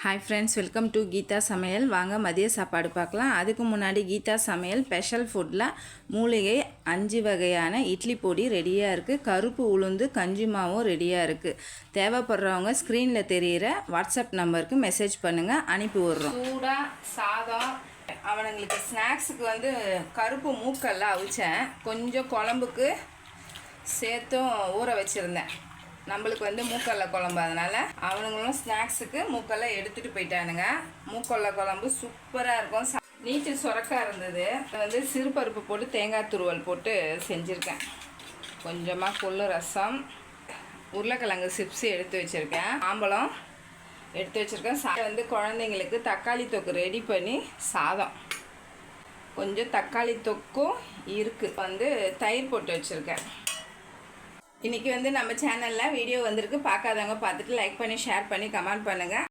Hi friends, welcome to Geetha சமையல். வாங்க மதிய சாப்பாடு பார்க்கலாம். அதுக்கு முன்னாடி கீதா சமையல் ஸ்பெஷல் ஃபுட்டில் மூலிகை 5 வகையான இட்லி பொடி ரெடியாக இருக்குது. கருப்பு உளுந்து கஞ்சி மாவும் ரெடியாக இருக்குது. தேவைப்படுறவங்க ஸ்க்ரீனில் தெரிகிற வாட்ஸ்அப் நம்பருக்கு மெசேஜ் பண்ணுங்கள், அனுப்பி விட்றோம். சூடாக சாதம். அவனுங்களுக்கு ஸ்நாக்ஸுக்கு கருப்பு மூக்கெல்லாம் அவிச்சேன். கொஞ்சம் குழம்புக்கு சேர்த்தும் ஊற வச்சுருந்தேன். நம்மளுக்கு மூக்கல்ல குழம்பு, அதனால் அவனுங்களும் ஸ்நாக்ஸுக்கு மூக்கல்ல எடுத்துகிட்டு போயிட்டானுங்க. மூக்கல்ல குழம்பு சூப்பராக இருக்கும். நீச்சல் சுரக்காக இருந்தது. சிறுபருப்பு போட்டு தேங்காய் துருவல் போட்டு செஞ்சுருக்கேன். கொஞ்சமாக கொள்ளு ரசம், உருளைக்கிழங்கு சிப்ஸு எடுத்து வச்சுருக்கேன், மாம்பழம் எடுத்து வச்சுருக்கேன். குழந்தைங்களுக்கு தக்காளி தொக்கு ரெடி பண்ணி சாதம், கொஞ்சம் தக்காளி தொக்கும் இருக்குது. தயிர் போட்டு வச்சுருக்கேன். இன்றைக்கி நம்ம சேனலில் வீடியோ வந்திருக்கு. பார்க்காதவங்க பார்த்துட்டு லைக் பண்ணி ஷேர் பண்ணி கமெண்ட் பண்ணுங்கள்.